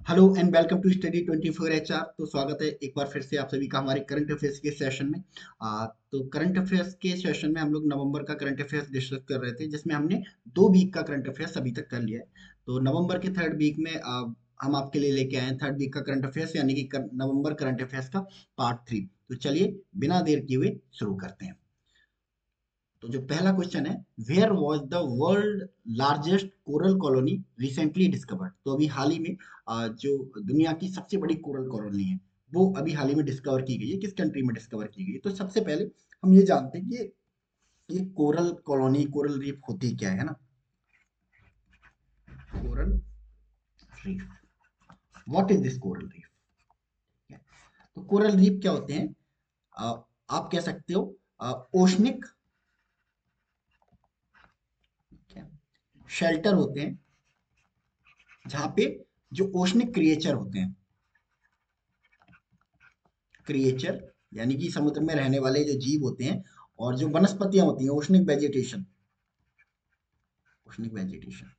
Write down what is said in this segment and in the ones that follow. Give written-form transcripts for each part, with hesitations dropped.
Hello and welcome to study 24 HR। तो स्वागत है एक बार फिर से आप सभी का हमारे करंट अफेयर्स के सेशन में। तो करंट अफेयर्स के सेशन में हम लोग नवंबर का करंट अफेयर्स डिस्कस कर रहे थे, जिसमें हमने 2 वीक का करंट अफेयर्स अभी तक कर लिया है। तो नवंबर के थर्ड वीक में हम आपके लिए लेके आए हैं थर्ड वीक का करंट अफेयर्स, यानी कि नवंबर करंट अफेयर्स का पार्ट 3। तो चलिए बिना देर किए हुए शुरू करते हैं। तो जो पहला क्वेश्चन है, where was the world largest coral colony recently discovered. तो अभी हाल ही में जो दुनिया की सबसे बड़ी कोरल कॉलोनी है, वो अभी हाल ही में डिस्कवर की गई है। किस कंट्री में डिस्कवर की गई है? तो सबसे पहले हम ये जानते हैं कि ये कोरल कॉलोनी, कोरल रीफ होती क्या है ना। Coral reef, what is this coral reef? तो कोरल रीफ क्या होते हैं? अ, आप कह सकते हो ओशनिक शेल्टर होते हैं, जहाँ पे जो ओशनिक क्रिएचर होते हैं, क्रिएचर यानी कि समुद्र में रहने वाले जो जीव होते हैं, और जो वनस्पतियां होती हैं, ओशनिक वेजिटेशन, ओशनिक वेजिटेशन,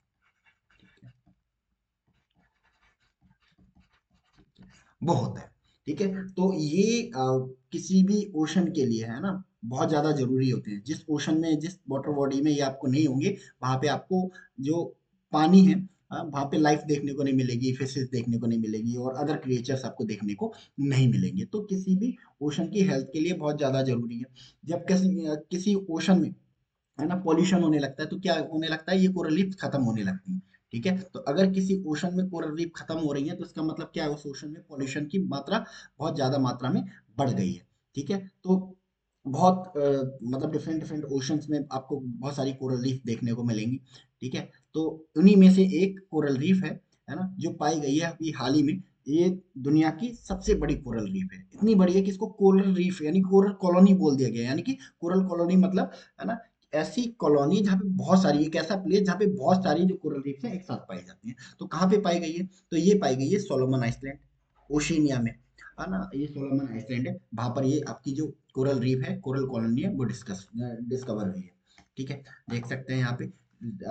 वो होता है। ठीक है, तो ये किसी भी ओशन के लिए है ना, बहुत ज्यादा जरूरी होते हैं। जिस ओशन में, जिस वाटर बॉडी में ये आपको नहीं होंगे, वहां पे आपको जो पानी है, वहां पे लाइफ देखने को नहीं मिलेगी, फिशेस देखने को नहीं मिलेगी, और अदर क्रिएचर्स आपको देखने को नहीं मिलेंगे। तो किसी भी ओशन की हेल्थ के लिए बहुत ज्यादा जरूरी है। जब किसी ओशन में है ना पॉल्यूशन होने लगता है, तो क्या होने लगता है? ये कोरल रीफ खत्म होने लगती है। ठीक है, तो अगर किसी ओशन में कोरल रीफ खत्म हो रही है, तो इसका मतलब क्या है? उस ओशन में पॉल्यूशन की मात्रा बहुत ज्यादा मात्रा में बढ़ गई है। ठीक है, तो बहुत मतलब डिफरेंट डिफरेंट ओशंस में आपको बहुत सारी कोरल रीफ देखने को मिलेंगी। ठीक है, तो उन्हीं में से एक कोरल रीफ है ना, जो पाई गई है अभी हाल ही में। ये दुनिया की सबसे बड़ी कोरल रीफ है। इतनी बड़ी है कि इसको कोरल रीफ यानी कोरल कॉलोनी बोल दिया गया है। यानी कि कोरल कॉलोनी मतलब है ना, ऐसी कॉलोनी जहाँ पे बहुत सारी, एक ऐसा प्लेस जहाँ पे बहुत सारी जो कोरल रीफ्स हैं एक साथ पाई जाती हैं। तो कहाँ पे पाई गई है? तो ये पाई गई है सोलोमन आइसलैंड, ओशिनिया में, है ना। ये सोलोमन आइसलैंड है, वहां पर ये आपकी जो कोरल रीफ है, कोरल कॉलोनी है, वो डिस्कवर हुई है। ठीक है, देख सकते हैं यहाँ पे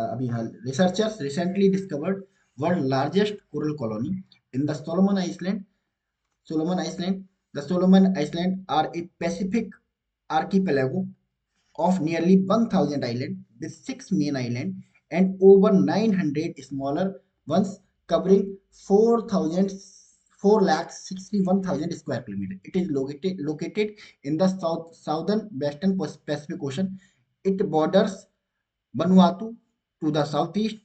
अभी हाल researchers recently discovered world largest coral colony in the Solomon Island. Solomon Island, the Solomon Island are a Pacific archipelago of nearly 1,000 islands with 6 main islands and over 900 smaller ones covering 4,000 4,61,000 square kilometers. It is located in the southern western Pacific Ocean. It borders Vanuatu to the southeast,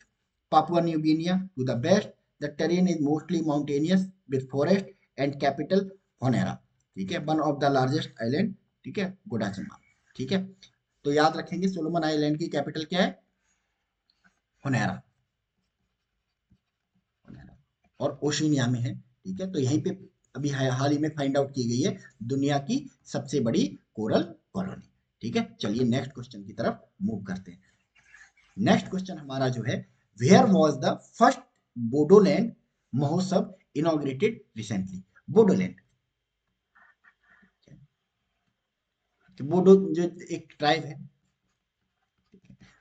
Papua New Guinea to the west. The terrain is mostly mountainous with forest and capital Honiara. ठीक है, one of the largest island. ठीक है, गोडाचिमा। ठीक है, तो याद रखेंगे Solomon island की कैपिटल क्या है? होनेरा, होनेरा। और ओशिनिया में है। ठीक है, तो यहीं पे अभी हाल ही में फाइंड आउट की गई है दुनिया की सबसे बड़ी कोरल कॉलोनी। ठीक है, चलिए नेक्स्ट क्वेश्चन की तरफ मूव करते हैं। नेक्स्ट क्वेश्चन हमारा जो है, where was the first Bodoland Mahotsav inaugurated recently? Bodoland, Bodo जो एक ट्राइब है,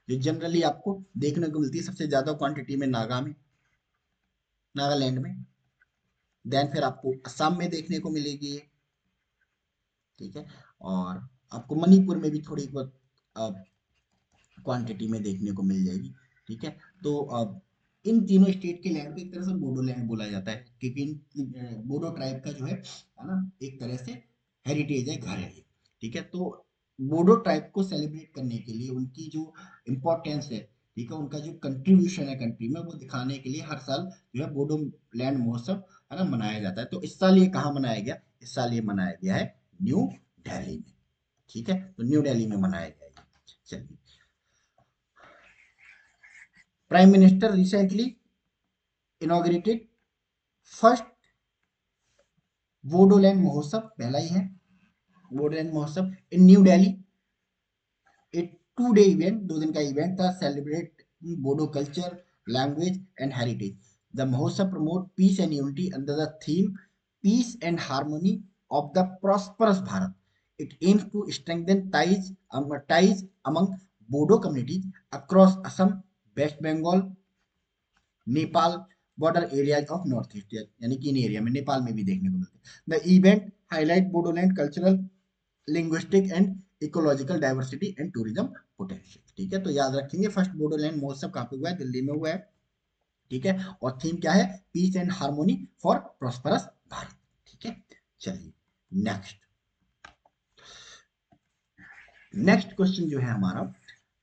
जो जनरली आपको देखने को मिलती है सबसे ज्यादा क्वांटिटी में नागा में, नागालैंड में। देन फिर आपको असम में देखने को मिलेगी ये। ठीक है, और आपको मणिपुर में भी थोड़ी बहुत क्वांटिटी में देखने को मिल जाएगी। ठीक है, तो इन तीनों स्टेट के लैंड को एक तरह से बोडो लैंड बोला जाता है, क्योंकि बोडो ट्राइब का जो है ना, एक तरह से हेरिटेज है, घर है ये। ठीक है, तो बोडो ट्राइब को सेलिब्रेट करने के लिए उनकी जो इम्पोर्टेंस है, ठीक है, उनका जो कंट्रीब्यूशन है कंट्री में, वो दिखाने के लिए हर साल जो है बोडो लैंड महोत्सव है ना मनाया जाता है। तो इस साल ये कहाँ मनाया गया? इस साल ये मनाया गया है न्यू दिल्ली में। ठीक है, तो न्यू दिल्ली में मनाया गया है ये। चलिए, prime minister recently inaugurated first Bodoland Mahotsav, पहला ही है Bodoland Mahotsav in New Delhi. A 2 day event, 2 दिन का इवेंट था, celebrate Bodo culture, language and heritage. The Mahotsav promote peace and unity under the theme peace and harmony of the prosperous Bharat. It aims to strengthen ties among Bodo communities across Assam, West Bengal, Nepal, border areas of north east, यानी कि इन area में नेपाल में भी देखने को मिलते हैं। The event highlight Bodoland cultural, linguistic and ecological diversity and tourism potential. ठीक है, तो याद रखेंगे फर्स्ट बोडोलैंड महोत्सव कहाँ पे हुआ है, दिल्ली में हुआ है। ठीक है, और थीम क्या है, peace and harmony for prosperous Bharat. ठीक है, चलिए नेक्स्ट, नेक्स्ट क्वेश्चन जो है हमारा,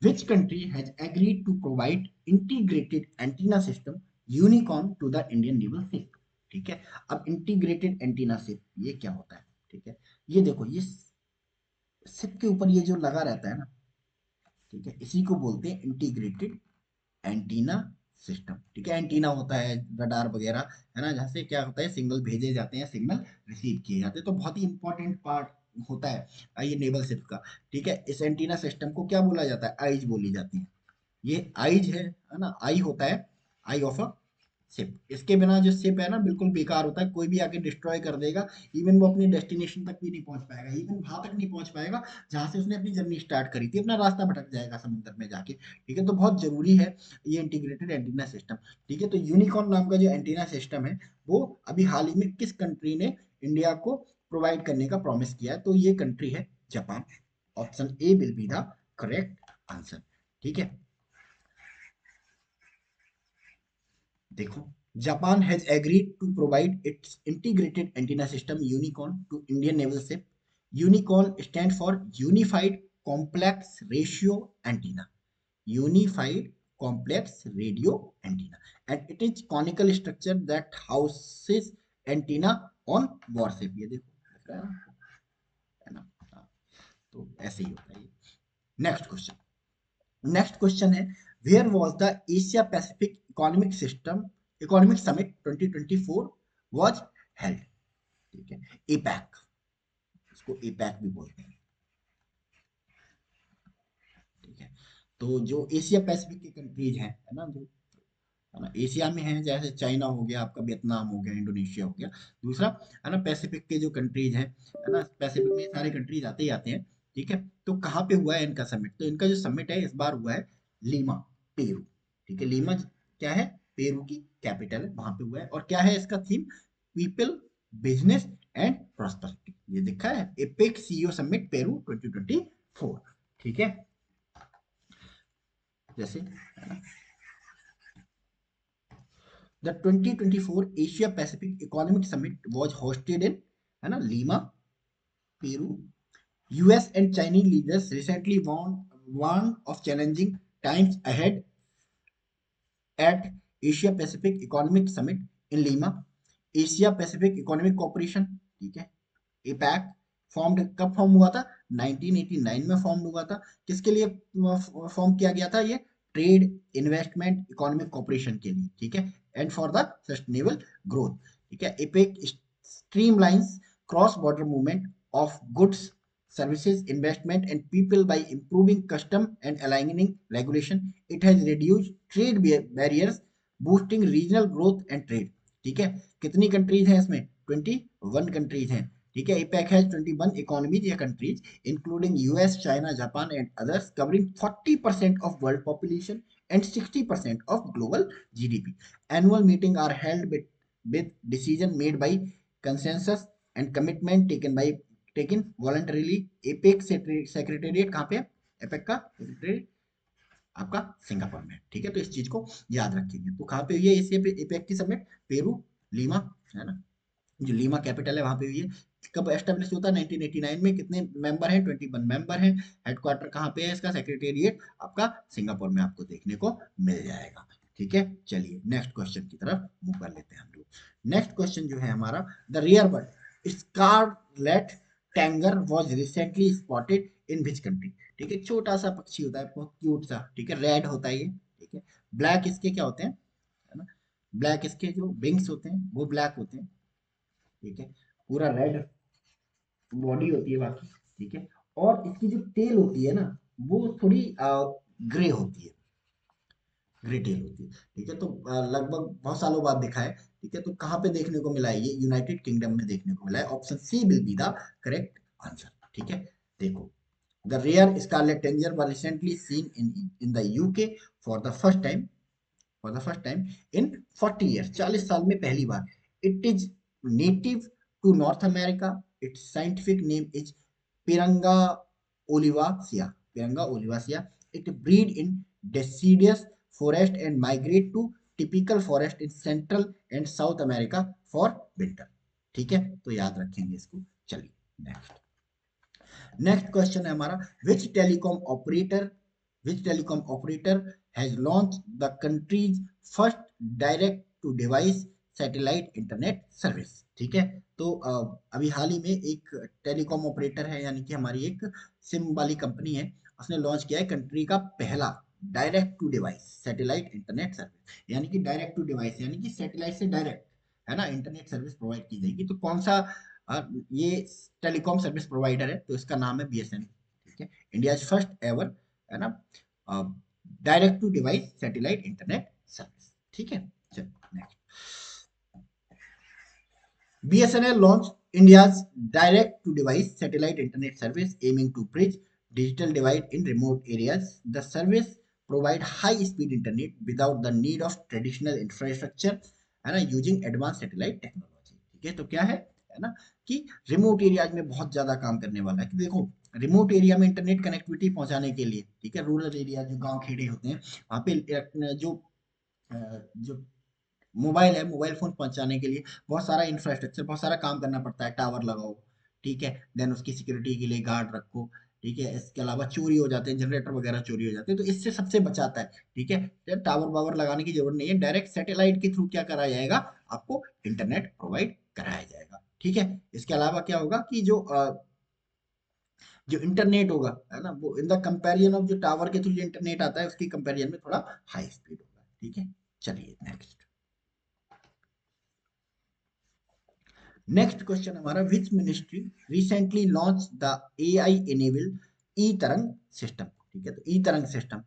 which country has agreed to provide integrated antenna system unicorn to the Indian naval ship. ठीक है, अब इंटीग्रेटेड एंटीना शिप ये क्या होता है, ठीक है, ये देखो, ये शिप के ऊपर ये जो लगा रहता है ना, ठीक है, इसी को बोलते हैं इंटीग्रेटेड एंटीना सिस्टम। ठीक है, एंटीना होता है रडार वगैरह, है ना, जहाँ से क्या होता है, सिग्नल भेजे जाते हैं, सिग्नल रिसीव किए जाते हैं, तो बहुत ही इंपॉर्टेंट पार्ट होता है ये नेवल शिप का। ठीक है, इस एंटीना सिस्टम को क्या बोला जाता है, आईज बोली जाती है। ये आईज है ना, आई होता है, आई ऑफ अ शिप। इसके बिना जो शिप है ना बिल्कुल बेकार होता है, कोई भी आके डिस्ट्रॉय कर देगा, इवन वो अपने डेस्टिनेशन तक भी नहीं पहुंच पाएगा, इवन वहां तक नहीं पहुंच पाएगा जहां से उसने अपनी जर्नी स्टार्ट करी थी, अपना रास्ता भटक जाएगा समुद्र में जाके। ठीक है, तो बहुत जरूरी है ये इंटीग्रेटेड एंटीना सिस्टम। ठीक है, तो यूनिकॉर्न नाम का जो एंटीना सिस्टम है वो अभी हाल ही में किस कंट्री ने इंडिया को प्रोवाइड करने का प्रॉमिस किया है, तो ये कंट्री है Japan. Option A will be the correct answer. ठीक है, देखो, Japan has agreed to provide its integrated antenna system unicorn to Indian naval ship. Unicorn stand for unified complex ratio antenna, unified complex radio antenna, and it is conical structure that houses antenna on warship। ये देखो दिख रहा है ना, है ना, हाँ, तो ऐसे ही होता है ये। नेक्स्ट क्वेश्चन, नेक्स्ट क्वेश्चन है, where was the Asia Pacific economic summit 2024 was held. ठीक है, एपैक, इसको एपैक भी बोलते हैं। ठीक है, तो जो एशिया पैसिफिक की कंट्रीज हैं, है ना, जो है ना एशिया में है, जैसे चाइना हो गया आपका, वियतनाम हो गया, इंडोनेशिया हो गया, दूसरा है ना पैसिफिक के जो कंट्रीज हैं, है ना, पैसिफिक में सारे कंट्रीज आते ही आते हैं। ठीक है, तो कहाँ पे हुआ है इनका समिट, तो इनका जो समिट है इस बार हुआ है लीमा, पेरू। ठीक है, लीमा क्या है, पेरू की कैपिटल है, वहां पे हुआ है, और क्या है इसका theme, people, business and prosperity. ये दिखा है, एपेक सीईओ समिट पेरू 2024। ठीक है, जैसे है ना, The 2024 Asia Pacific Economic Summit was hosted in, है ना, Lima, Peru. US and Chinese leaders recently warned of challenging times ahead at Asia Pacific Economic Summit in Lima. Asia Pacific Economic Cooperation, ठीक है, APAC, form कब form हुआ था, 1989 में form हुआ था। किसके लिए फॉर्म किया गया था ये, ट्रेड, इन्वेस्टमेंट, इकोनॉमिक कॉपरेशन के लिए। ठीक है, and for the sustainable growth. ठीक है, APEC streamlines cross border movement of goods, services, investment, and people by improving custom and aligning regulation. It has reduced trade barriers, boosting regional growth and trade. ठीक है, कितनी countries हैं इसमें, 21 countries हैं। ठीक है, APEC has 21 economies या countries including US, China, Japan and others, covering 40% of world population and 60% of global GDP. Annual meetings are held with decision made by consensus and commitment taken voluntarily। APEC secretariat कहाँ पे है, APEC का secretariat आपका Singapore में। ठीक है, तो इस चीज को याद रखेंगे। तो कहाँ पे हुई है एशिया पे एपेक की समिट, पेरू, लीमा, है ना, जो लीमा कैपिटल है वहां पे हुई है। कब एस्टेब्लिश होता है, 1989 में। कितने मेंबर हैं, 21 मेंबर हैं। हेडक्वार्टर कहाँ पे है इसका, सेक्रेटेरिएट आपका सिंगापुर में आपको देखने को मिल जाएगा। ठीक है, चलिए नेक्स्ट क्वेश्चन की तरफ मूव कर लेते हैं हम लोग। नेक्स्ट क्वेश्चन जो है हमारा, the rare bird scarlet tanager was recently spotted in which country. ठीक है, छोटा सा पक्षी होता है, बहुत क्यूट सा। ठीक है, रेड होता है ये। ठीक है, ब्लैक इसके क्या होते हैं, है ना, ब्लैक इसके जो विंग्स होते हैं वो ब्लैक होते हैं। ठीक है, पूरा रेड बॉडी होती है बाकी। ठीक है, और इसकी जो टेल होती है ना वो थोड़ी ग्रे होती है, ग्रे टेल होती है। ठीक है, तो लगभग बहुत सालों बाद दिखा है। ठीक है, तो कहाँ पे देखने को मिला है, ये यूनाइटेड किंगडम में देखने को मिला है। Option C will be the correct answer. ठीक है, देखो, the rare scarlet tanager was recently seen in the UK for the first time for the first time in 40 years, 40 साल में पहली बार। It is native to North America, it's scientific name is Piranga olivacea, Piranga olivacea. It breed in deciduous forest and migrate to typical forest in central and south america for winter। ठीक है, तो याद रखेंगे इसको। चलिए next, next question है हमारा, which telecom operator has launch the country's first direct to device satellite internet service. ठीक है, तो अभी हाल ही में एक टेलीकॉम ऑपरेटर है, यानी कि हमारी एक सिम वाली कंपनी है, उसने लॉन्च किया है कंट्री का पहला direct to device satellite internet service. यानी कि डायरेक्ट टू डिवाइस, यानी कि सैटेलाइट से डायरेक्ट, है ना, इंटरनेट सर्विस प्रोवाइड की जाएगी। तो कौन सा ये टेलीकॉम सर्विस प्रोवाइडर है, तो इसका नाम है बीएसएनएल। ठीक है, इंडिया फर्स्ट एवर, है ना, direct to device satellite internet service. ठीक है, चलो next, BSNL launched India's direct-to-device satellite internet service aiming to bridge digital divide in remote areas. The service provide high-speed internet without the need of traditional infrastructure, है ना, using advance satellite technology. ठीक है, तो क्या है ना, कि remote areas में बहुत ज्यादा काम करने वाला है। कि देखो, रिमोट एरिया में इंटरनेट कनेक्टिविटी पहुंचाने के लिए, ठीक है, रूरल एरिया जो गांव खेड़े होते हैं, वहाँ पे जो मोबाइल है, मोबाइल फोन पहुंचाने के लिए बहुत सारा इंफ्रास्ट्रक्चर, बहुत सारा काम करना पड़ता है। टावर लगाओ, ठीक है, देन उसकी सिक्योरिटी के लिए गार्ड रखो, ठीक है, इसके अलावा चोरी हो जाते हैं, जनरेटर वगैरह चोरी हो जाते हैं, तो इससे सबसे बचाता है। ठीक है, तो टावर वावर लगाने की जरूरत नहीं है, डायरेक्ट सैटेलाइट के थ्रू क्या कराया जाएगा, आपको इंटरनेट प्रोवाइड कराया जाएगा। ठीक है, इसके अलावा क्या होगा कि जो इंटरनेट होगा, है ना, वो इन द कंपेरिजन ऑफ जो टावर के थ्रू जो इंटरनेट आता है, उसकी कंपेरिजन में थोड़ा हाई स्पीड होगा। ठीक है, चलिए नेक्स्ट, नेक्स्ट क्वेश्चन हमारा, which ministry recently launch the AI enabled E Tarang system. ठीक है, तो ई तरंग सिस्टम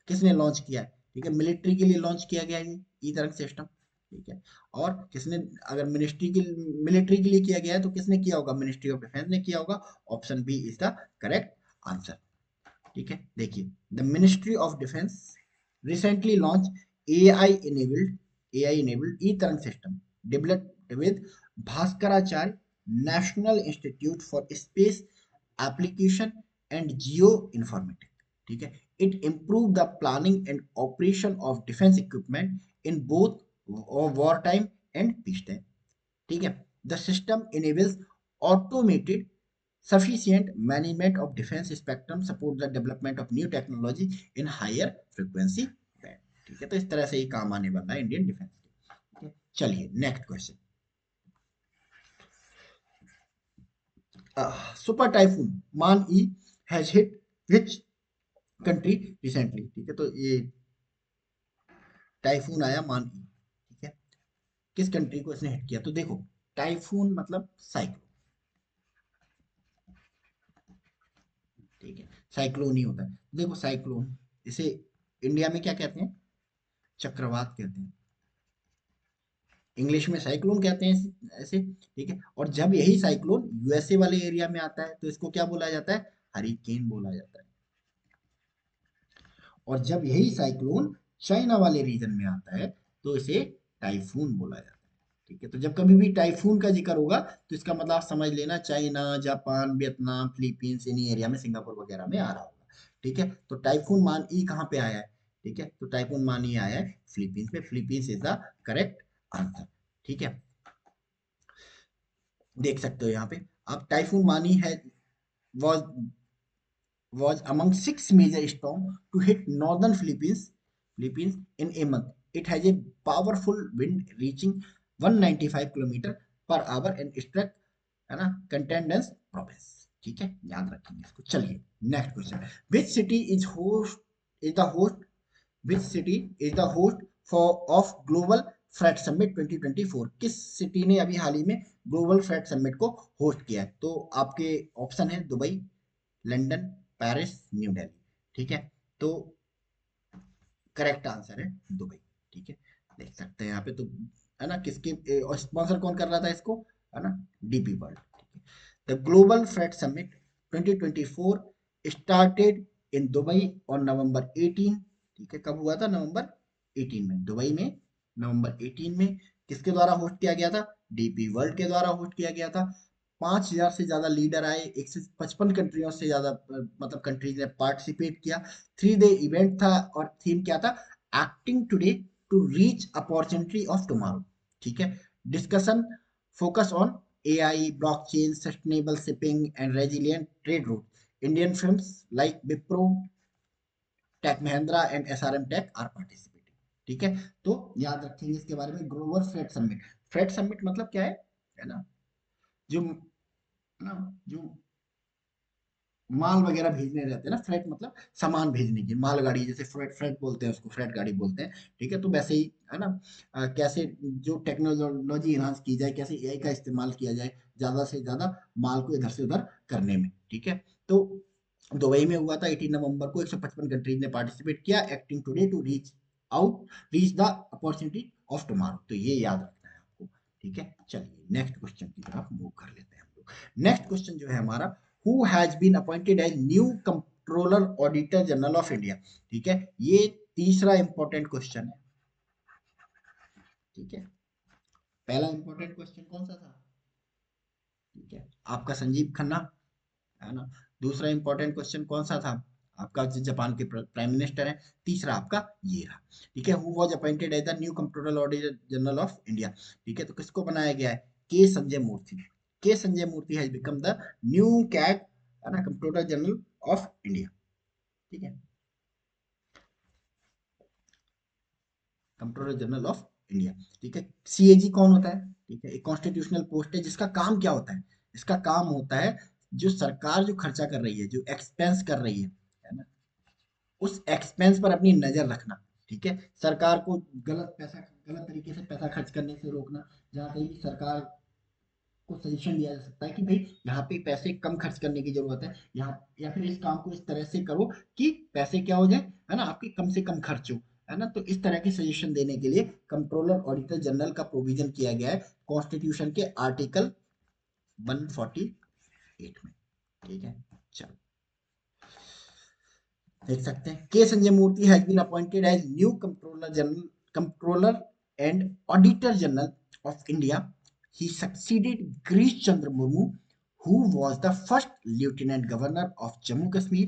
किसने लॉन्च किया है, ठीक है, मिलिट्री के लिए लॉन्च किया गया है ई तरंग सिस्टम। ठीक है, और किसने, अगर मिलिट्री के लिए किया गया है तो किसने किया होगा, मिनिस्ट्री ऑफ डिफेंस ने किया होगा। Option B is the correct answer. ठीक है, देखिए, the ministry of defence recently launch AI enabled AI enabled e Tarang system developed with Bhaskaracharya national institute for space application and geo informatics. ठीक है, it improve the planning and operation of defence equipment in both war time and peace time. ठीक है, the system enables automated sufficient management of defense spectrum, support the development of new technology in higher frequency band। ठीक है, तो इस तरह से ये काम आने वाला है इंडियन डिफेंस के। ठीक है, चलिए next question, super typhoon Manyi has hit which country recently. ठीक है, तो ये टाइफून आया मान ई, ठीक है, किस कंट्री को इसने हिट किया, तो देखो, टाइफून मतलब साइक्लोन। ठीक है, साइक्लोन ही होता है। देखो साइक्लोन, इसे इंडिया में क्या कहते हैं, चक्रवात कहते हैं, इंग्लिश में साइक्लोन कहते हैं ऐसे। ठीक है, और जब यही साइक्लोन यूएसए वाले एरिया में आता है तो इसको क्या बोला जाता है, हरिकेन बोला जाता है। और जब यही साइक्लोन चाइना वाले रीजन में आता है तो इसे टाइफून बोला जाता है। ठीक है, तो जब कभी भी टाइफून का जिक्र होगा तो इसका मतलब आप समझ लेना चाइना, जापान, वियतनाम, फिलीपींस, इन्हीं एरिया में, सिंगापुर वगैरह में आ रहा होगा। ठीक है, तो टाइफून मान ई कहाँ पे आया है, ठीक है, तो टाइफून मान ई आया है फिलीपींस में। Philippines is the correct answer. ठीक है, देख सकते हो यहाँ पे आप, टाइफून मानी है was was among six major storms to hit northern Philippines in a month. It has a powerful wind reaching 195 kilometre per hour and struck, है ना, Contendence province। ठीक है, याद रखेंगे इसको। चलिए next question, which city is the host which city is the host for of global freight summit 2024। किस city ने अभी हाल ही में ग्लोबल फ्रेट समिट को होस्ट किया है, तो आपके ऑप्शन है Dubai, London, Paris, new Delhi. ठीक है, तो करेक्ट आंसर है दुबई। ठीक है, देख सकते हैं यहाँ पे, तो है ना, किसके स्पॉन्सर कौन कर रहा था इसको, है ना, डीपी वर्ल्ड। ठीक है, the global freight summit 2024 started in Dubai on November 18। ठीक है, कब हुआ था, नवंबर 18 में दुबई में, नवंबर 18 में। किसके द्वारा होस्ट किया गया था? डीपी वर्ल्ड के द्वारा होस्ट किया गया था। 5,000 से ज्यादा लीडर आए, 155 कंट्रियों से ज्यादा मतलब कंट्रीज ने पार्टिसिपेट किया। 3 डे इवेंट था और थीम क्या था? Acting today to reach opportunity of tomorrow. ठीक है। Discussion focus on AI, blockchain, sustainable shipping and resilient trade route. Indian films like Wipro, tech Mahindra and SRM tech are participating. ठीक है। तो याद रखेंगे इसके बारे में, global freight summit. Freight summit मतलब क्या है ना, जो ना जो माल वगैरह भेजने रहते हैं ना, फ्रेट मतलब सामान भेजने की मालगाड़ी, जैसे फ्रेट फ्रेट बोलते हैं उसको, फ्रेट गाड़ी बोलते हैं। ठीक है। तो वैसे ही है ना, कैसे जो टेक्नोलॉजी इन्हांस की जाए, कैसे एआई का इस्तेमाल किया जाए ज्यादा से ज्यादा माल को इधर से उधर करने में। ठीक है। तो दुबई में हुआ था 18 नवंबर को, 155 कंट्रीज ने पार्टिसिपेट किया। Acting today to reach the opportunity of tomorrow. तो ये याद रखना है आपको। ठीक है। चलिए नेक्स्ट क्वेश्चन की तरफ मूव कर लेते हैं हम लोग। नेक्स्ट क्वेश्चन जो है हमारा, who has been appointed as new controller auditor general of India. ठीक है। ये तीसरा इंपॉर्टेंट क्वेश्चन है। ठीक है। पहला इंपॉर्टेंट क्वेश्चन कौन सा था? ठीक है, आपका संजीव खन्ना, है ना। दूसरा इंपॉर्टेंट क्वेश्चन कौन सा था? आपका जो जापान के प्राइम मिनिस्टर है। तीसरा आपका ये रहा। ठीक है। Who was appointed as the new controller auditor general of India. ठीक है। तो किसको बनाया गया है? के Sanjay Murthy. K Sanjay Murthy has become the new CAG, है ना, कंट्रोलर जनरल ऑफ इंडिया। ठीक है। Controller general of India. ठीक है। सीएजी कौन होता है? ठीक है, एक कॉन्स्टिट्यूशनल पोस्ट है जिसका काम क्या होता है? इसका काम होता है, जो सरकार जो खर्चा कर रही है, जो एक्सपेंस कर रही है ना, उस एक्सपेंस पर अपनी नजर रखना। ठीक है। सरकार को गलत तरीके से पैसा खर्च करने से रोकना। जहाँ कहीं भी सरकार को सजेशन दिया जा सकता है कि भाई यहाँ पे पैसे कम खर्च करने की जरूरत है, यहाँ या फिर इस काम को इस तरह से करो कि पैसे क्या हो जाए, है ना, आपके कम से कम खर्च हो। है ना। तो इस तरह की सजेशन देने के लिए कंट्रोलर ऑडिटर जनरल का प्रोविजन किया गया है कॉन्स्टिट्यूशन के आर्टिकल 148 में। ठीक है। चलो देख सकते हैं, K Sanjay Murthy has been appointed as new controller and auditor general of India. He succeeded Girish Chandra Murmu, who was the first lieutenant governor of Jammu Kashmir.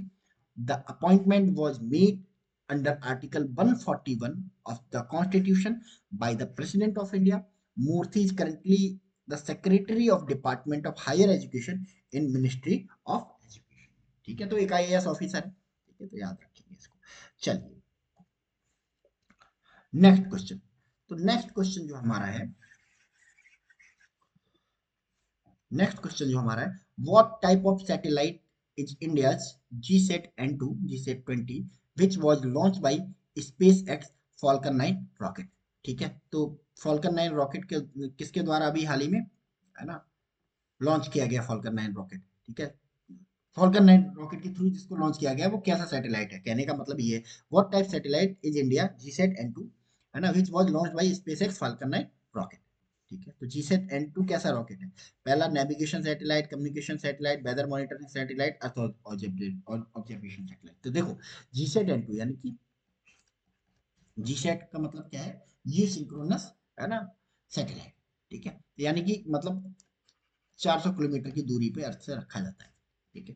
The appointment was made under Article 141 of the Constitution by the President of India. Murthy is currently the Secretary of Department of Higher Education in Ministry of Education. ठीक है। तो एक IAS officer है। ठीक है। तो याद रखेंगे इसको। चलिए नेक्स्ट क्वेश्चन। तो नेक्स्ट क्वेश्चन जो हमारा है, नेक्स्ट क्वेश्चन जो हमारा है, what type of satellite is India's GSAT N2 GSAT 20 which was launch by space x Falcon 9 rocket. ठीक है। तो फॉल्कन 9 रॉकेट के किसके द्वारा अभी हाल ही में, है ना, लॉन्च किया गया फॉल्कन 9 रॉकेट। ठीक है। फॉल्कन 9 रॉकेट के थ्रू जिसको लॉन्च किया गया है, वो कैसा सैटेलाइट है? कहने का मतलब ये है, what type satellite is India GSAT N2, है ना, which was launched by SpaceX Falcon 9 rocket. ठीक है। तो जीसेट N2 कैसा रॉकेट है? पहला, navigation satellite, communication satellite, weather monitoring satellite, earth observation satellite. तो देखो, जीसेट N2 यानी कि जीसेट का मतलब क्या है? ये सिंक्रोनस, है ना, सैटेलाइट। ठीक है। यानी कि मतलब 400 किलोमीटर की दूरी पे अर्थ से रखा जाता है। ठीक है।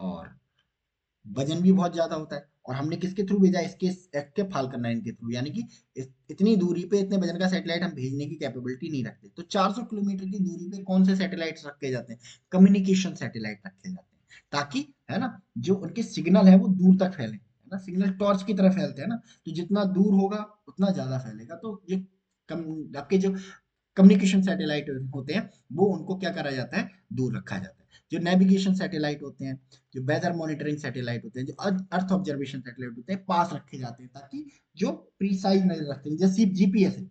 और वजन भी बहुत ज्यादा होता है। और हमने किसके थ्रू भेजा? इसके एक्टिव फाल्कन 9 के थ्रू, यानी कि इतनी दूरी पे इतने वजन का सैटेलाइट हम भेजने की कैपेबिलिटी नहीं रखते। तो 400 किलोमीटर की दूरी पे कौन से सैटेलाइट रखे जाते हैं? कम्युनिकेशन सैटेलाइट रखे जाते हैं, ताकि, है ना, जो उनके सिग्नल है वो दूर तक फैले, है ना। सिग्नल टॉर्च की तरह फैलते हैं ना, तो जितना दूर होगा उतना ज्यादा फैलेगा। तो ये कम आपके जो कम्युनिकेशन सैटेलाइट होते हैं, वो उनको क्या करा जाता है? दूर रखा जाता है। जो नेविगेशन सैटेलाइट होते हैं, जो वेदर मॉनिटरिंग सैटेलाइट होते हैं, जो अर्थ ऑब्जर्वेशन सैटेलाइट होते हैं, पास रखे जाते हैं, ताकि जो प्रीसाइज नजर रखते हैं, जैसे जीपीएस है,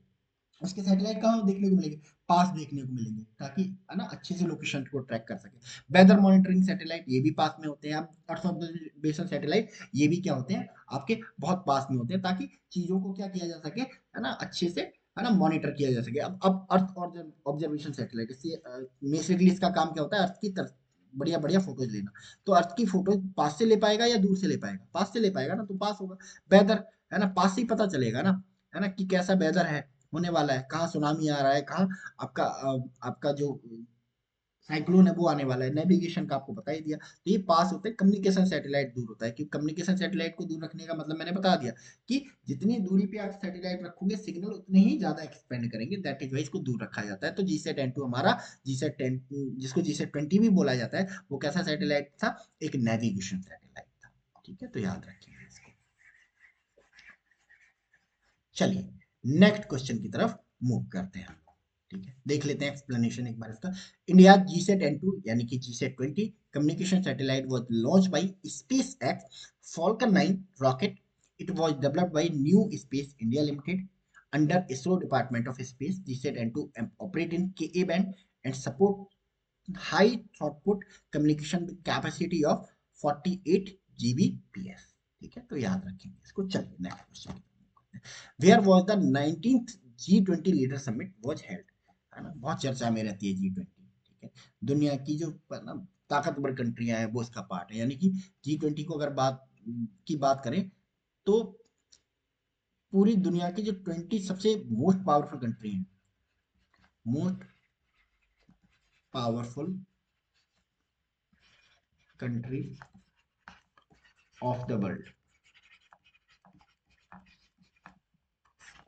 उसके सैटेलाइट कहाँ देखने को मिलेंगे? पास देखने को मिलेंगे, ताकि, है ना, अच्छे से लोकेशन को ट्रैक कर सके। वेदर मॉनिटरिंग सैटेलाइट ये भी पास में होते हैं। अब अर्थ ऑब्जर्वेशन सैटेलाइट ये भी क्या होते हैं? आपके बहुत पास में होते हैं, ताकि चीजों को क्या किया जा सके, है ना, अच्छे से, है ना, मॉनिटर किया जा सके। अब अर्थ ऑब्जर्वेशन सैटेलाइट, इससे बेसिकली इसका काम क्या होता है? अर्थ की तरफ बढ़िया बढ़िया फोटोज लेना। तो अर्थ की फोटो पास से ले पाएगा या दूर से ले पाएगा? पास से ले पाएगा ना, तो पास होगा। वेदर, है ना, पास से ही पता चलेगा ना, है ना, कि कैसा वेदर है, होने वाला है, कहाँ सुनामी आ रहा है, कहाँ आपका आपका जो साइक्लोन है वो आने वाला है, नेविगेशन का आपको बता ही दिया। तो ये पास होते हैं, कम्युनिकेशन सैटेलाइट दूर होता है, क्योंकि कम्युनिकेशन सैटेलाइट को दूर रखने का मतलब मैंने बता दिया कि जितनी दूरी पे आप सैटेलाइट रखोगे सिग्नल उतने ही ज्यादा एक्सपेंड करेंगे, दैट इज वाई इसको दूर रखा जाता है। तो GSAT-10 हमारा GSAT-10, जिसको GSAT-20 भी बोला जाता है, वो कैसा सैटेलाइट था, एक नेविगेशन सैटेलाइट था। ठीक है, तो याद रखिएगा इसको। चलिए नेक्स्ट क्वेश्चन की तरफ मूव करते हैं। ठीक है, देख लेते हैं एक्सप्लेनेशन एक बार इसका। इंडिया GSAT-N2 यानी कि GSAT-20 communication satellite was launch by space x Falcon 9 rocket. It was developed by new space India limited under ISRO Department of Space. GSAT-N2 operate in Ka band and support high throughput communication with capacity of 48 Gbps। ठीक है, तो याद रखेंगे इसको। चलिए next question. Where was the 19th G20 leader summit was held, है ना, बहुत चर्चा में रहती है G20। ठीक है, दुनिया की जो ना ताकतवर कंट्रियां हैं वो इसका पार्ट है, यानी कि G20 को अगर बात करें तो पूरी दुनिया की जो 20 सबसे मोस्ट पावरफुल कंट्री हैं, most powerful country of the world,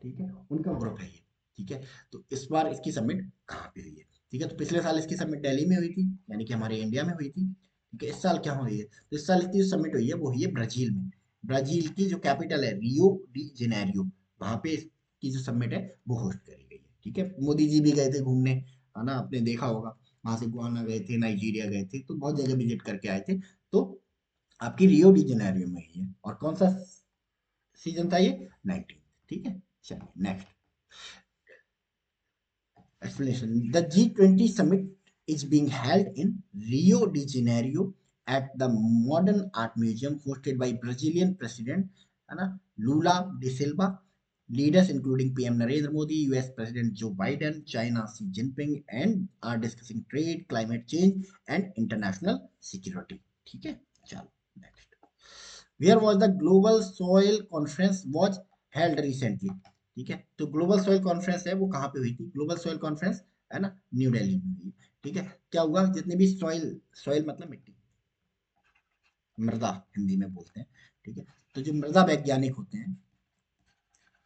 ठीक है, उनका ग्रुप है ये। ठीक है, तो इस बार इसकी समिट कहाँ पे हुई है? ठीक है, तो पिछले साल इसकी समिट दिल्ली में हुई थी, यानी कि हमारे इंडिया में हुई थी। ठीक है, इस साल क्या हुई है? तो इस साल इसकी जो समिट हुई है वो हुई है ब्राजील में। ब्राजील की जो कैपिटल है रियो डी जेनेरियो, वहां पे इसकी जो समिट है वो होस्ट करी गई है। ठीक है, मोदी जी भी गए थे घूमने, है ना, आपने देखा होगा, वहां से गुआना गए थे, नाइजीरिया गए थे, तो बहुत जगह विजिट करके आए थे। तो आपकी रियो डी जेनेरियो में ही है, और कौन सा सीजन था ये? 19। ठीक है, चलिए next explanation. The G20 summit is being held in Rio de Janeiro at the Modern Art Museum, hosted by Brazilian President Lula da Silva. Leaders including PM Narendra Modi, US President Joe Biden, China Xi Jinping, and are discussing trade, climate change, and international security. ठीक है, चलो next. Where was the Global Soil Conference was held recently? ठीक है, तो global soil conference है वो कहाँ पे हुई थी? ग्लोबल सॉइल कॉन्फ्रेंस, है ना, न्यू दिल्ली में हुई। ठीक है, क्या हुआ, जितने भी सॉइल, सॉइल मतलब मिट्टी, मृदा हिंदी में बोलते हैं। ठीक है, तो जो मृदा वैज्ञानिक होते हैं,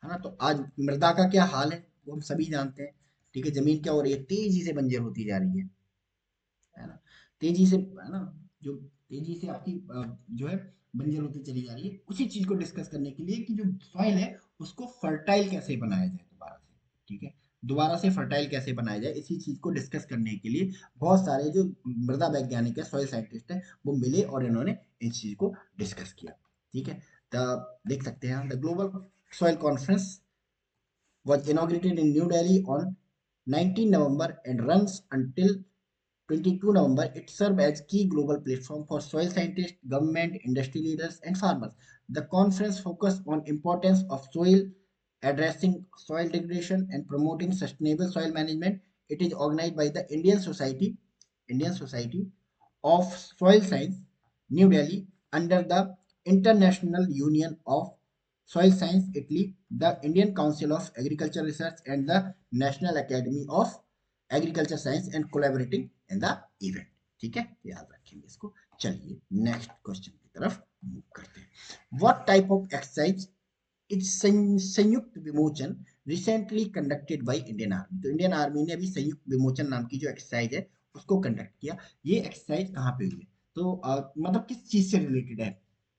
है ना, तो आज मृदा का क्या हाल है वो हम सभी जानते हैं। ठीक है, जमीन क्या हो रही है, तेजी से बंजर होती जा रही है ना, तेजी से, है ना, जो तेजी से आपकी जो है बंजर होती चली जा रही है, उसी चीज को डिस्कस करने के लिए कि जो सॉइल है उसको फर्टाइल कैसे बनाया जाए दोबारा से। ठीक है, दोबारा से फर्टाइल कैसे बनाया जाए, इसी चीज को डिस्कस करने के लिए बहुत सारे जो मृदा वैज्ञानिक है, सॉइल साइंटिस्ट है, वो मिले और इन्होंने इस चीज को डिस्कस किया। ठीक है, तो देख सकते हैं the global soil conference was inaugurated in New Delhi on 19 November and runs until 22 November. It serves as key global platform for soil scientists, government, industry leaders, and farmers. The conference focused on importance of soil, addressing soil degradation, and promoting sustainable soil management. It is organized by the Indian Society of Soil Science, New Delhi, under the International Union of Soil Science, Italy, the Indian Council of Agriculture Research, and the National Academy of Agriculture Science and collaborating in the event। ठीक है, याद रखेंगे इसको। चलिए next question की तरफ move करते हैं। What type of exercise is संयुक्त विमोचन recently conducted by Indian army? तो इंडियन आर्मी ने अभी संयुक्त विमोचन नाम की जो एक्सरसाइज है उसको कंडक्ट किया। ये एक्सरसाइज कहाँ पे हुई है? तो मतलब किस चीज से रिलेटेड है?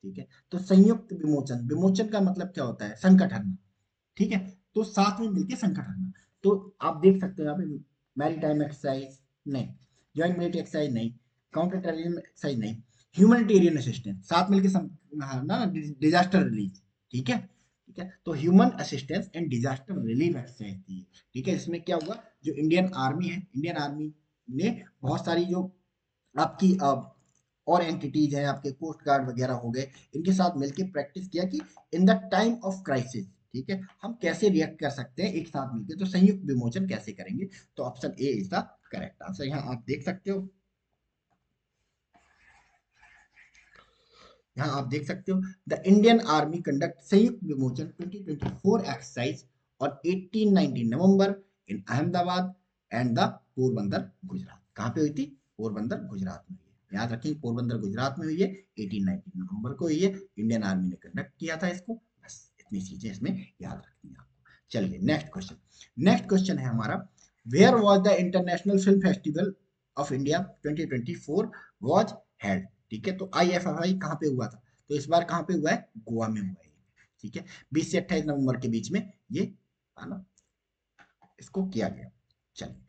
ठीक है, तो संयुक्त विमोचन, विमोचन का मतलब क्या होता है? संकट हरना। ठीक है, तो साथ में मिलकर संकट हरना। तो आप देख सकते हो यहाँ पे मैरीटाइम एक्सरसाइज नहीं, ज्वाइंट मिलिट्री एक्सरसाइज नहीं, काउंटर टेररिज्म एक्सरसाइज नहीं, ह्यूमैनिटेरियन असिस्टेंस, साथ मिलकर ना डिजास्टर रिलीफ। ठीक है, ठीक है, तो human assistance and disaster relief exercise थी। ठीक है, इसमें क्या हुआ, जो इंडियन आर्मी है, इंडियन आर्मी ने बहुत सारी जो आपकी और एंटिटीज हैं, आपके कोस्ट गार्ड वगैरह हो गए, इनके साथ मिलकर प्रैक्टिस किया कि in the time of crisis, ठीक है, हम कैसे रिएक्ट कर सकते हैं एक साथ मिलकर, तो संयुक्त विमोचन कैसे करेंगे? तो option A is the correct answer. यहाँ आप देख सकते हो, यहाँ आप देख सकते हो द इंडियन आर्मी कंडक्ट संयुक्त विमोचन 2024 एक्सरसाइज और 1819 नवंबर इन अहमदाबाद एंड द पोरबंदर गुजरात। कहाँ पे हुई थी? पोरबंदर गुजरात में हुई है। याद रखें, पोरबंदर गुजरात में हुई है, 1819 नवंबर को हुई है। इंडियन आर्मी ने कंडक्ट किया था इसको। बस इतनी चीजें इसमें याद रखनी है आपको। चलिए नेक्स्ट क्वेश्चन। नेक्स्ट क्वेश्चन है हमारा, where was the international film festival of India 2024 was held. ठीक है, तो IFFI कहाँ पे हुआ था? तो इस बार कहाँ पे हुआ है? गोवा में हुआ है। ठीक है, 20 से 28 नवंबर के बीच में ये है ना, इसको किया गया। चलिए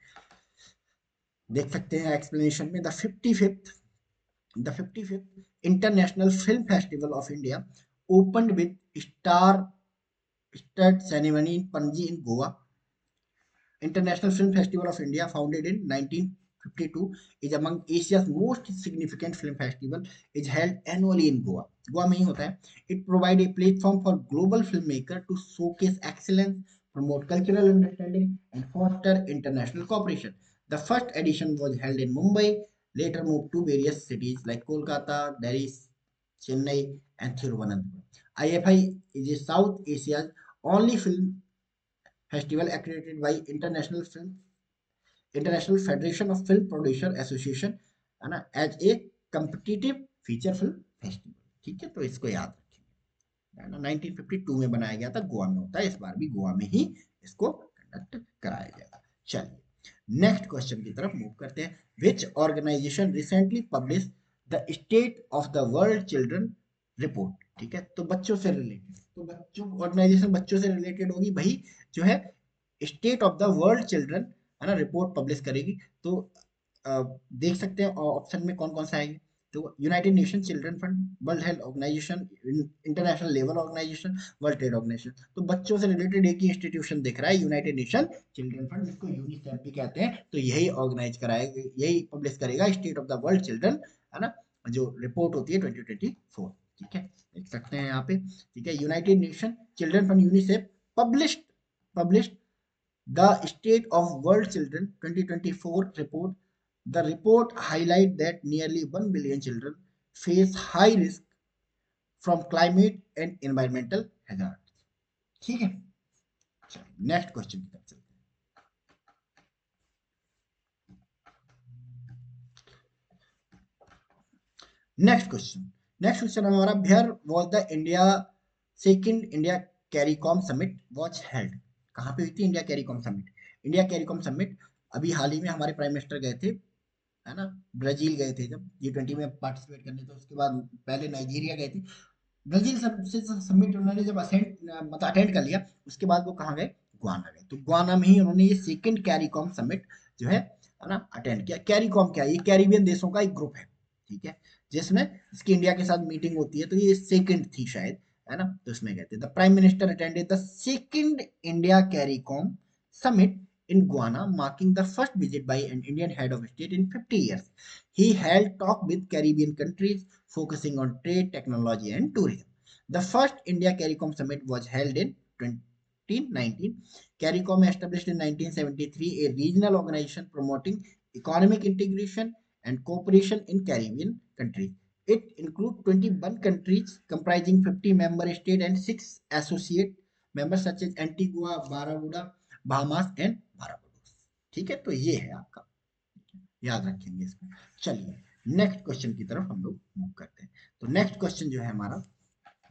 देख सकते हैं एक्सप्लेनेशन में, the 55th international film festival of India opened with star stud ceremony in Panaji in Goa. International Film Festival of India, founded in 1952, is among Asia's most significant film festival. Is held annually in Goa. Goa में ही होता है. It provides a platform for global filmmaker to showcase excellence, promote cultural understanding, and foster international cooperation. The first edition was held in Mumbai, later moved to various cities like Kolkata, Delhi, Chennai, and Thiruvananthapuram. IFI is a South Asia's only film festival accredited by International Federation of Film Producer Association, है ना, as a competitive feature film festival. ठीक है, तो इसको याद रखेंगे, है ना। 1952 में बनाया गया था, गोवा में होता है, इस बार भी गोवा में ही इसको कंडक्ट कराया जाएगा। चलिए नेक्स्ट क्वेश्चन की तरफ मूव करते हैं। Which organisation recently publish the state of the world children report. ठीक है, तो बच्चों से रिलेटेड, तो बच्चों ऑर्गेनाइजेशन बच्चों से रिलेटेड होगी भाई, जो है state of the world children, है ना, रिपोर्ट पब्लिश करेगी। तो देख सकते हैं ऑप्शन में कौन कौन सा आएगी। तो United Nation children fund, world health organisation, international labour organisation, world trade organisation. तो बच्चों से रिलेटेड एक ही इंस्टीट्यूशन दिख रहा है, यूनाइटेड नेशन चिल्ड्रन फंड, जिसको यूनिसेफ भी कहते हैं। तो यही ऑर्गेनाइज कराएगा, यही पब्लिश करेगा state of the world children, है ना, जो रिपोर्ट होती है 2024। ठीक है, देख सकते हैं यहाँ पे। ठीक है, United Nation children fund UNICEF published the State of World Children 2024 report. The report highlights that nearly 1 billion children face high risk from climate and environmental hazards. ठीक है, नेक्स्ट क्वेश्चन की तरफ चलते हैं। नेक्स्ट क्वेश्चन हमारा, where was the second India CARICOM summit was held. कहाँ पे हुई थी India CARICOM summit? India CARICOM summit अभी हाल ही में हमारे प्राइम मिनिस्टर गए थे, है ना, ब्राजील गए थे जब G20 में पार्टिसिपेट करने। तो उसके बाद पहले नाइजीरिया गए थे। ब्राजील से समिट उन्होंने जब असेंट मतलब अटेंड कर लिया, उसके बाद वो कहाँ गए? गुआना गए। तो गुआना में ही उन्होंने ये सेकंड कैरीकॉम समिट जो है ना, अटेंड किया। कैरीकॉम क्या है? ये कैरिबियन देशों का एक ग्रुप है। ठीक है, जिसमें इसकी इंडिया के साथ मीटिंग होती है। तो ये सेकंड थी शायद, है ना। तो इसमें कहते हैं the prime minister attended the second India CARICOM summit in Guiana, marking the first visit by an Indian head of state in 50 years. He held talk with Caribbean countries focusing on trade, technology, and tourism. The first India CARICOM summit was held in 2019. CARICOM established in 1973, a regional organization promoting economic integration and cooperation in Caribbean countries. It includes 21 countries comprising 50 member states and 6 associate members such as Antigua, Barbuda, Bahamas and Barbados। ठीक है, तो ये है आपका, याद रखेंगे इसको। चलिए नेक्स्ट क्वेश्चन की तरफ हम लोग मूव करते हैं। तो नेक्स्ट क्वेश्चन जो है हमारा,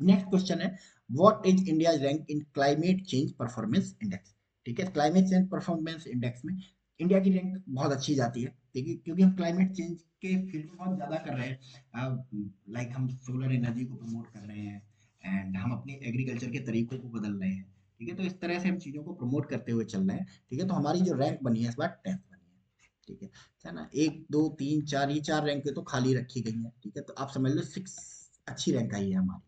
नेक्स्ट क्वेश्चन है, what is India rank in climate change performance index. ठीक है, क्लाइमेट चेंज परफॉर्मेंस इंडेक्स में इंडिया की रैंक बहुत अच्छी जाती है। ठीक है, क्योंकि हम क्लाइमेट चेंज के फील्ड में बहुत ज्यादा कर रहे हैं। लाइक हम सोलर एनर्जी को प्रमोट कर रहे हैं, एंड हम अपने एग्रीकल्चर के तरीकों को बदल रहे हैं। ठीक है, तो इस तरह से हम चीजों को प्रमोट करते हुए चल रहे हैं। ठीक है, तो हमारी जो रैंक बनी है इस बार 10th बनी है। ठीक है ना, 1 2 3 4, ये 4 रैंक तो खाली रखी गई हैं। ठीक है, तो आप समझ लो 6 अच्छी रैंक आई है हमारी।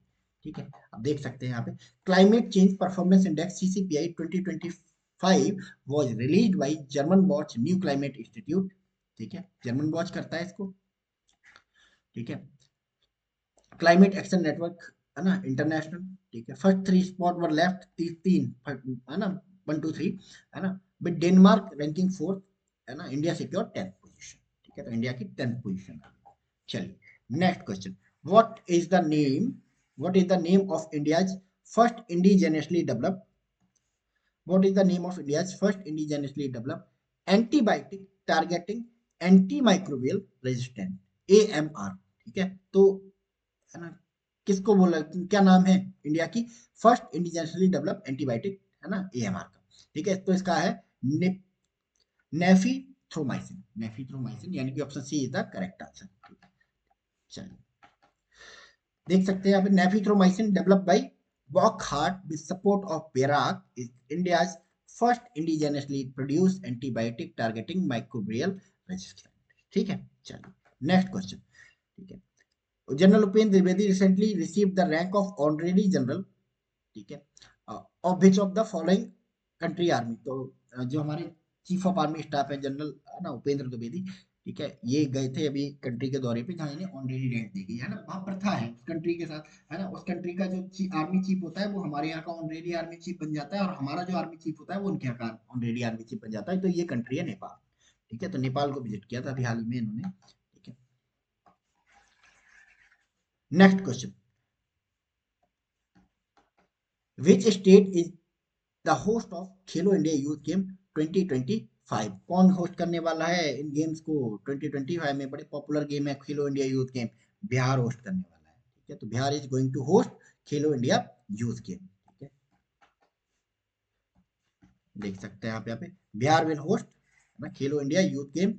ठीक है, अब देख सकते हैं यहाँ पे, climate change performance index CCPI 2025 was released by German watch new climate institute. ठीक है, जर्मन वॉच करता है इसको। ठीक है, क्लाइमेट एक्शन नेटवर्क, है ना, इंटरनेशनल। ठीक है, फर्स्ट 3 स्पॉट वर लेफ्ट, तीन, है ना, 1 2 3, है ना, विद डेनमार्क रैंकिंग 4th, है ना, इंडिया सिक्योर 10th पोजीशन। ठीक है, तो इंडिया की 10th पोजीशन। चलिए next question, what is the name what is the name of India's first indigenously developed What is the name of India's first indigenously developed antibiotic targeting antimicrobial resistant, AMR? ठीक है, तो है ना, किसको बोला, क्या नाम है इंडिया की फर्स्ट इंडिजिनसली डेवलप एंटीबायोटिक, है ना, एएमआर का? ठीक है, तो इसका है नेफीथ्रोमाइसिन, नेफीथ्रोमाइसिन, यानी कि option C is the correct answer. चलिए, देख सकते हैं यहाँ पे nafithromycin developed by Wockhardt with support of BIRAC is India's first indigenously produced antibiotic targeting microbial resistant. ठीक है, चलिए नेक्स्ट क्वेश्चन। ठीक है, general Upendra Dwivedi recently received the rank of honorary general, ठीक है, of which of the following country army? तो जो हमारे चीफ ऑफ आर्मी स्टाफ है जनरल, है ना, उपेंद्र द्विवेदी, ठीक है, ये गए थे अभी कंट्री के दौरे पे जहाँ इन्हें ऑनरेरी रैंक दी गई है ना, वहाँ प्रथा है उस कंट्री के साथ, है ना, उस कंट्री का जो आर्मी चीफ होता है वो हमारे यहाँ का ऑनरेरी आर्मी चीफ बन जाता है, और हमारा जो आर्मी चीफ होता है वो उनके यहाँ का ऑनरेरी आर्मी चीफ बन जाता है। तो ये कंट्री है नेपाल। ठीक है, तो नेपाल को विजिट किया था अभी हाल ही में इन्होंने। ठीक है, next question, which state is the host of Khelo India youth game 2025? कौन होस्ट करने वाला है इन गेम्स को 2025 में? बड़े पॉपुलर गेम है Khelo India youth game, Bihar host करने वाला है। ठीक है, तो Bihar is going to host Khelo India youth game. ठीक है, देख सकते हैं आप यहाँ पे बिहार विल होस्ट, है ना, खेलो इंडिया यूथ गेम,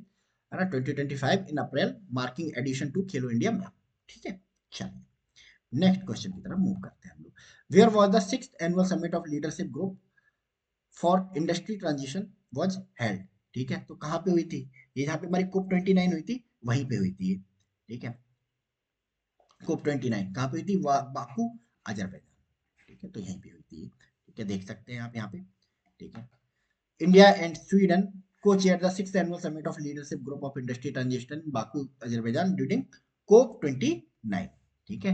है ना, 2025 इन अप्रैल, marking addition to Khelo India map. ठीक है, चलिए नेक्स्ट क्वेश्चन की तरफ मूव करते हैं हम लोग। Where was the 6th annual summit of leadership group for industry transition was held? ठीक है, तो कहाँ पे हुई थी ये? जहाँ पे हमारी कोप 29 हुई थी वहीं पे हुई थी ये। ठीक है, कोप 29 कहाँ पे हुई थी? Baku, Azerbaijan. ठीक है, तो यहीं पे हुई थी ये। ठीक है, देख सकते हैं आप यहाँ पे। ठीक है, India and Sweden to chair the 6th annual summit of leadership group of industry transition Baku Azerbaijan during COP 29। ठीक है,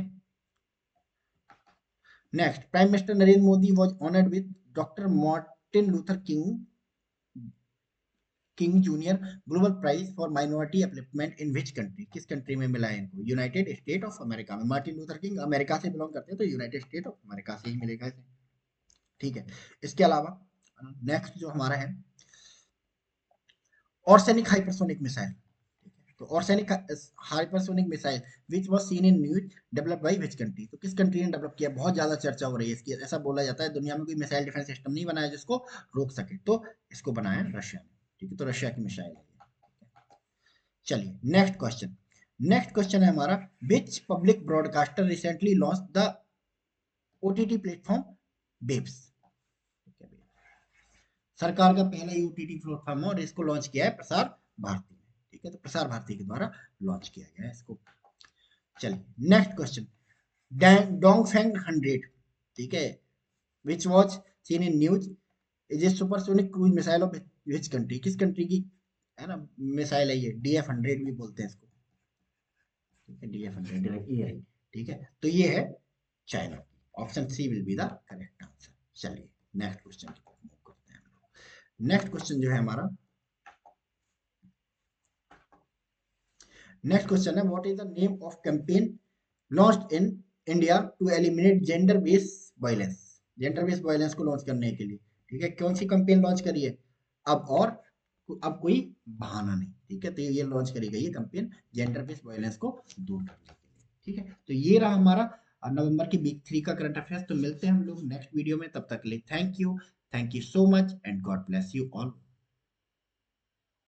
next, prime minister Narendra Modi was honoured with doctor Martin Luther King junior global prize for minority upliftment in which country? किस country में मिला है इनको? United State of America में। Martin Luther King America से belong करते हैं, तो यूनाइटेड स्टेट ऑफ अमेरिका से ही मिलेगा इसे। ठीक है, इसके अलावा नेक्स्ट जो हमारा है, ऑर्सेनिक हाइपरसोनिक मिसाइल। तो arsenic hypersonic missile which was seen in news developed by which country? तो किस कंट्री ने डेवलप किया? बहुत ज्यादा चर्चा हो रही है इसकी। ऐसा बोला जाता है दुनिया में कोई मिसाइल डिफेंस सिस्टम नहीं बनाया जिसको रोक सके, तो इसको बनाया रशिया ने। ठीक है, तो रशिया की मिसाइल है। चलिए नेक्स्ट क्वेश्चन। नेक्स्ट क्वेश्चन है हमारा, which public broadcaster recently launch the OTT platform WAVES? सरकार का पहला ही ओटीटी प्लेटफॉर्म है और इसको लॉन्च किया है प्रसार भारती ने। ठीक है, तो प्रसार भारती के द्वारा लॉन्च किया गया है इसको। चलिए नेक्स्ट क्वेश्चन, डोंगफेंग 100, ठीक है, which was seen in news is a supersonic cruise missile of which country? किस कंट्री की, है ना, मिसाइल है ये? DF-100 भी बोलते हैं इसको। ठीक है, DF-100 AI। ठीक है, तो ये है चाइना की। Option C will be the correct answer. चलिए नेक्स्ट क्वेश्चन की तरफ मूव करते हैं हम लोग। नेक्स्ट क्वेश्चन जो है हमारा, नेक्स्ट क्वेश्चन है, what is the name of campaign launched in India to eliminate gender based violence? Gender based violence को लॉन्च करने के लिए, ठीक है, कौन सी कैंपेन लॉन्च करी है? अब और अब कोई बहाना नहीं। ठीक है, तो ये लॉन्च करी गई है कैंपेन जेंडर बेस्ड वायलेंस को दूर करने के लिए। ठीक है, तो ये रहा हमारा नवंबर की वीक 3 का करंट अफेयर्स। तो मिलते हैं हम लोग नेक्स्ट वीडियो में, तब तक के लिए thank you so much and God bless you all.